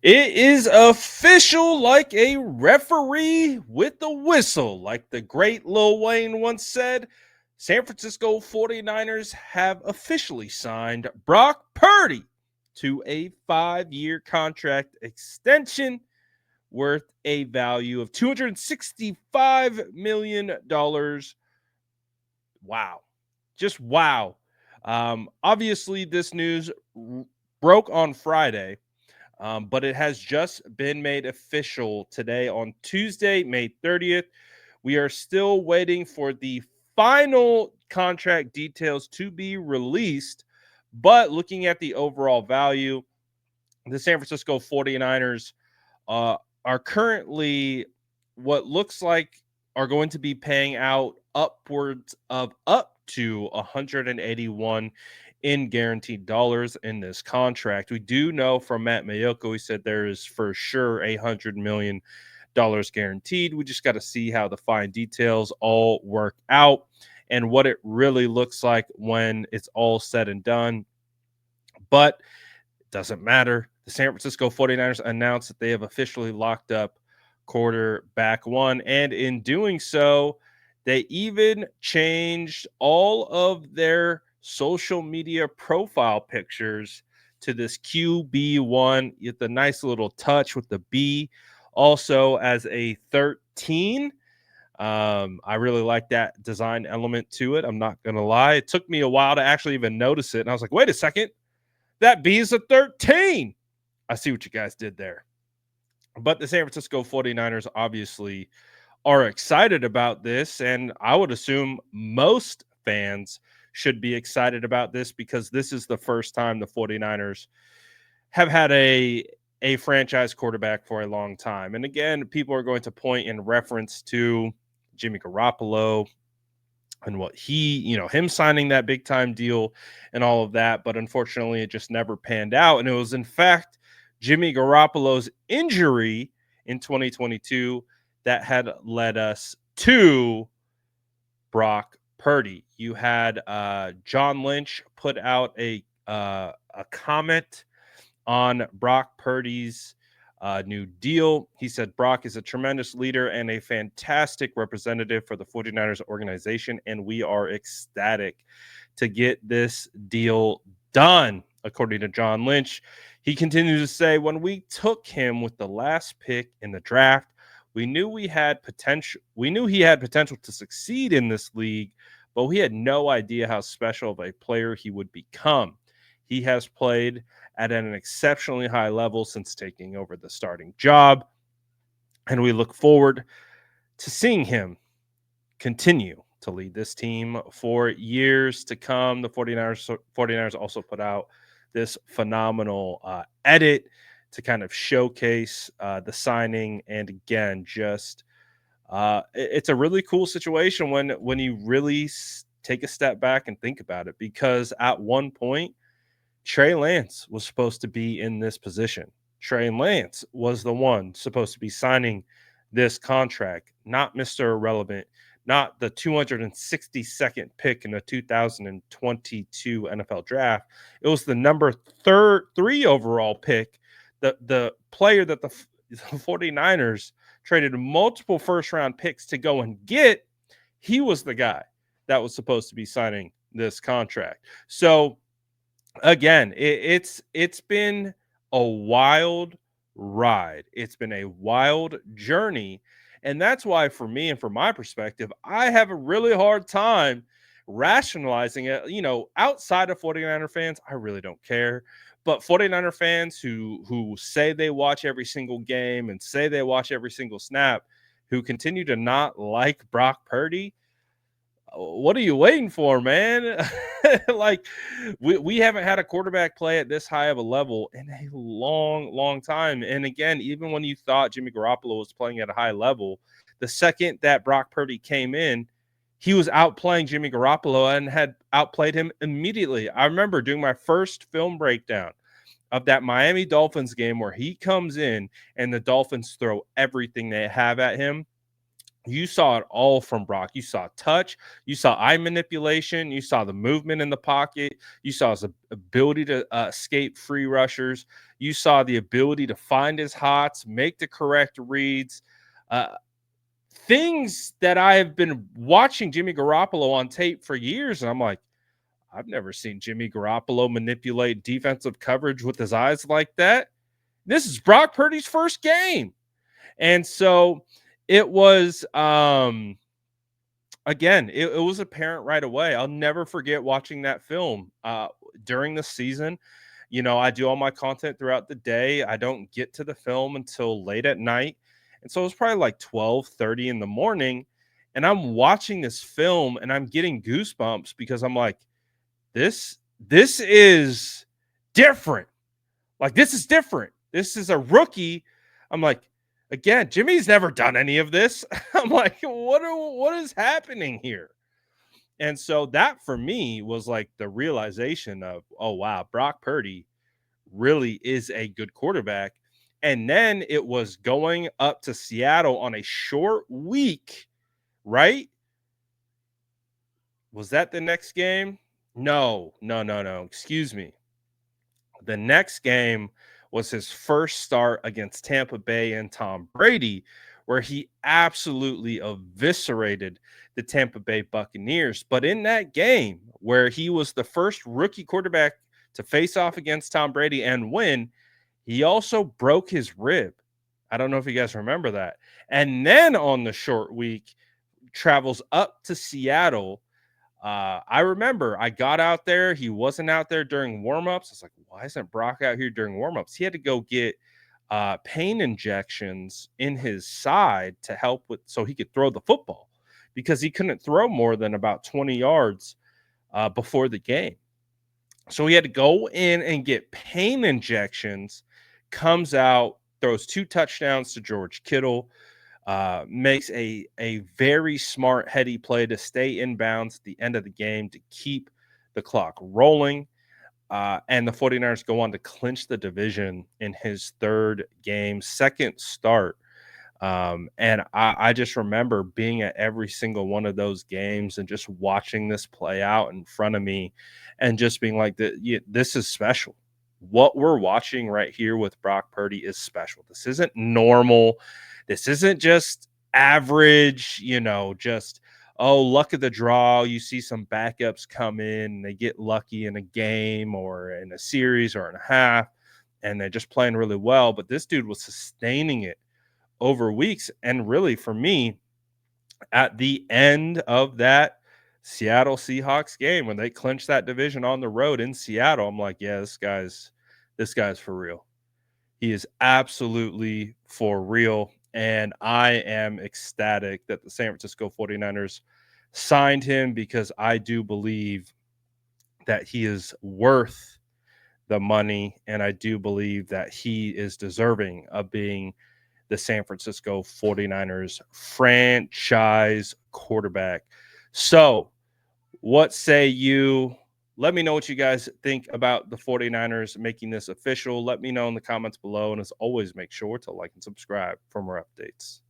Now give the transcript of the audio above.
It is official like a referee with the whistle. Like the great Lil Wayne once said, San Francisco 49ers have officially signed Brock Purdy to a 5-year contract extension worth a value of $265 million. Wow. Just wow. Obviously, this news broke on Friday. But it has just been made official today on Tuesday, May 30th. We are still waiting for the final contract details to be released. But looking at the overall value, the San Francisco 49ers are currently what looks like are going to be paying out upwards of up to 181 in guaranteed dollars in this contract. We do know from Matt Mayoko, he said there is for sure $100 million guaranteed. We just got to see how the fine details all work out and what it really looks like when it's all said and done. But it doesn't matter. The San Francisco 49ers announced that they have officially locked up quarterback one. And in doing so, they even changed all of their social media profile pictures to this QB1 with the nice little touch with the B, also as a 13. I really like that design element to it. I'm not going to lie. It took me a while to actually even notice it. And I was like, wait a second. That B is a 13. I see what you guys did there. But the San Francisco 49ers obviously are excited about this. And I would assume most fans should be excited about this because this is the first time the 49ers have had a franchise quarterback for a long time. And again, people are going to point in reference to Jimmy Garoppolo and what him signing that big time deal and all of that. But unfortunately, it just never panned out. And it was, in fact, Jimmy Garoppolo's injury in 2022 that had led us to Brock Purdy. You had John Lynch put out a comment on Brock Purdy's new deal. He said, Brock is a tremendous leader and a fantastic representative for the 49ers organization, and we are ecstatic to get this deal done, according to John Lynch. He continues to say, when we took him with the last pick in the draft, we knew he had potential to succeed in this league, but we had no idea how special of a player he would become. He has played at an exceptionally high level since taking over the starting job, and we look forward to seeing him continue to lead this team for years to come. The 49ers also put out this phenomenal edit to kind of showcase the signing, and again, just it's a really cool situation when you really take a step back and think about it, because at one point Trey Lance was supposed to be in this position. Trey Lance was the one supposed to be signing this contract, not Mr. Irrelevant, not the 262nd pick in the 2022 NFL draft. It was the number 3 overall pick, the player that the 49ers traded multiple first-round picks to go and get. He was the guy that was supposed to be signing this contract. So, again, it's been a wild ride. It's been a wild journey. And that's why, for me and from my perspective, I have a really hard time rationalizing it. Outside of 49er fans, I really don't care. But 49er fans who say they watch every single game and say they watch every single snap, who continue to not like Brock Purdy, what are you waiting for, man? Like, we haven't had a quarterback play at this high of a level in a long, long time. And again, even when you thought Jimmy Garoppolo was playing at a high level, the second that Brock Purdy came in, he was outplaying Jimmy Garoppolo and had outplayed him immediately. I remember doing my first film breakdown of that Miami Dolphins game where he comes in and the Dolphins throw everything they have at him. You saw it all from Brock. You saw touch, you saw eye manipulation, you saw the movement in the pocket, you saw his ability to escape free rushers, you saw the ability to find his hots, make the correct reads. Uh, Things that I have been watching Jimmy Garoppolo on tape for years, and I'm like, I've never seen Jimmy Garoppolo manipulate defensive coverage with his eyes like that. This is Brock Purdy's first game. And so it was again, it was apparent right away. I'll never forget watching that film during the season. You know, I do all my content throughout the day. I don't get to the film until late at night. And so it was probably like 12:30 in the morning. And I'm watching this film and I'm getting goosebumps because I'm like, this is different. Like, this is different. This is a rookie. I'm like, again, Jimmy's never done any of this. I'm like, what is happening here? And so that for me was like the realization of, oh wow, Brock Purdy really is a good quarterback. And then it was going up to Seattle on a short week, right? Was that the next game? No, no, no, no. Excuse me. The next game was his first start against Tampa Bay and Tom Brady, where he absolutely eviscerated the Tampa Bay Buccaneers. But in that game, where he was the first rookie quarterback to face off against Tom Brady and win, he also broke his rib. I don't know if you guys remember that. And then on the short week, travels up to Seattle. I remember I got out there. He wasn't out there during warmups. I was like, why isn't Brock out here during warmups? He had to go get pain injections in his side to help with so he could throw the football because he couldn't throw more than about 20 yards before the game. So he had to go in and get pain injections, comes out, throws 2 touchdowns to George Kittle, makes a very smart heady play to stay in bounds at the end of the game to keep the clock rolling. And the 49ers go on to clinch the division in his third game, second start. And I just remember being at every single one of those games and just watching this play out in front of me and just being like, this is special. What we're watching right here with Brock Purdy is special. This isn't normal. This isn't just average, just, oh, luck of the draw. You see some backups come in and they get lucky in a game or in a series or in a half, and they're just playing really well. But this dude was sustaining it over weeks. And really, for me, at the end of that Seattle Seahawks game, when they clinched that division on the road in Seattle, I'm like, yeah, this guy's for real. He is absolutely for real. And I am ecstatic that the San Francisco 49ers signed him because I do believe that he is worth the money. And I do believe that he is deserving of being the San Francisco 49ers franchise quarterback. So, what say you? Let me know what you guys think about the 49ers making this official. Let me know in the comments below. And as always, make sure to like and subscribe for more updates.